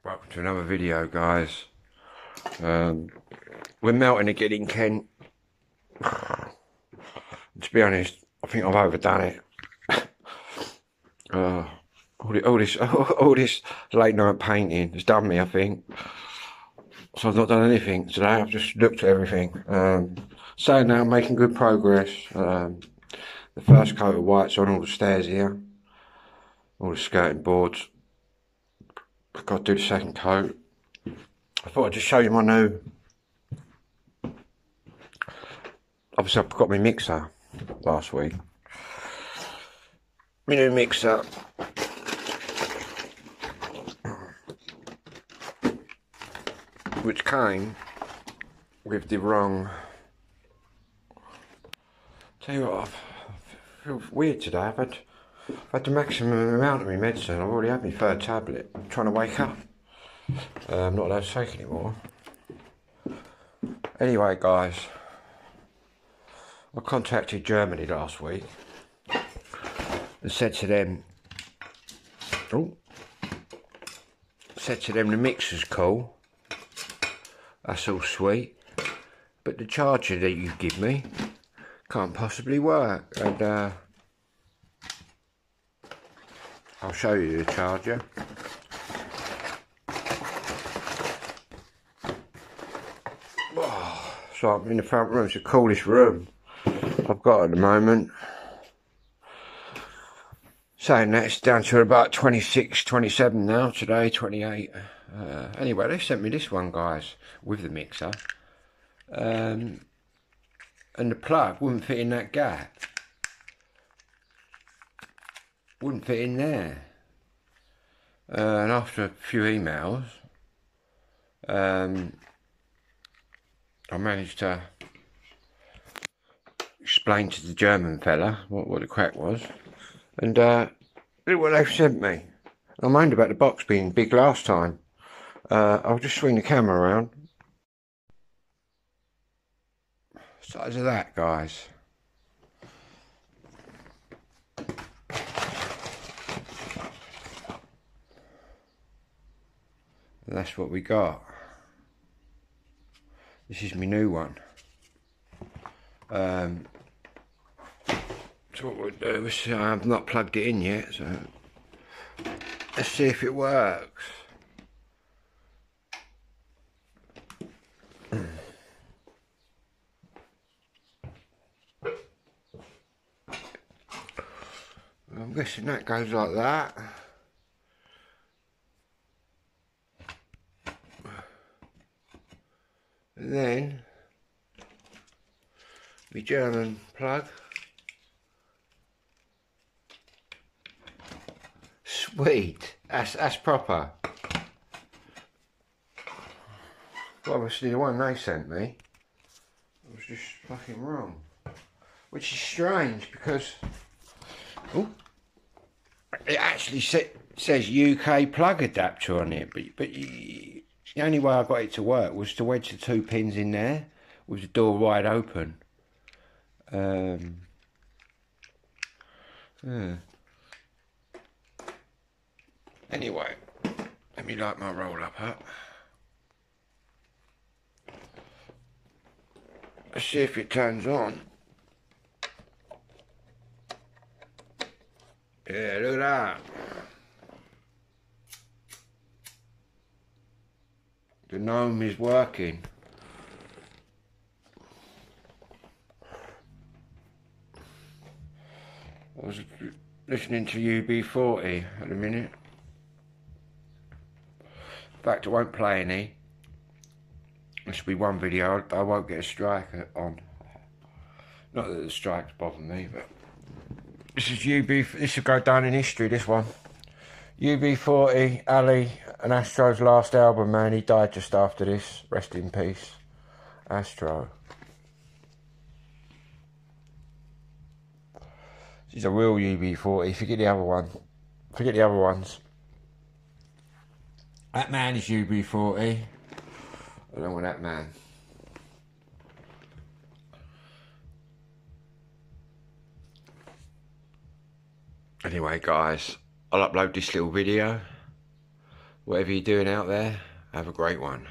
Welcome to another video, guys. We're melting again in Kent. To be honest, I think I've overdone it. All this late night painting has done me, I think. So I've not done anything today. I've just looked at everything. Saying now, I'm making good progress. The first coat of white's on all the stairs here, all the skirting boards. I've got to do the second coat. I thought I'd just show you my new. Obviously, I got my mixer last week. My new mixer. Which came with the wrong. Tell you what, I feel weird today. I've had the maximum amount of my medicine. I've already had my third tablet. I'm trying to wake up. I'm not allowed to take anymore. Anyway, guys, I contacted Germany last week and said to them, the mixer's cool. That's all sweet, but the charger that you give me can't possibly work. And I'll show you the charger. So I'm in the front room. It's the coolest room I've got at the moment. Saying that, it's down to about 26, 27 now. Today, 28. Anyway, they sent me this one, guys, with the mixer. And the plug wouldn't fit in that gap. Wouldn't fit in there. And after a few emails, I managed to explain to the German fella what the crack was. And look what they've sent me. I moaned about the box being big last time. I'll just swing the camera around. Size of that, guys. And that's what we got. This is my new one. So what we'll do is, I've not plugged it in yet, so let's see if it works. I'm guessing that goes like that. And then my German plug. Sweet, that's proper. Well, obviously the one they sent me was just fucking wrong, which is strange because it actually says UK plug adapter on it, but the only way I got it to work was to wedge the two pins in there with the door wide open. Yeah. Anyway, let me light my roll up. Let's see if it turns on. Yeah, look at that. The gnome is working. I was listening to UB40 at a minute. In fact, I won't play any. This will be one video I won't get a strike on. Not that the strikes bother me, but this is this will go down in history, this one. UB40, Ali and Astro's last album, man. He died just after this. Rest in peace, Astro. This is a real UB40. Forget the other one. Forget the other ones. That man is UB40. I don't want that man. Anyway, guys, I'll upload this little video whatever you're doing out there, have a great one.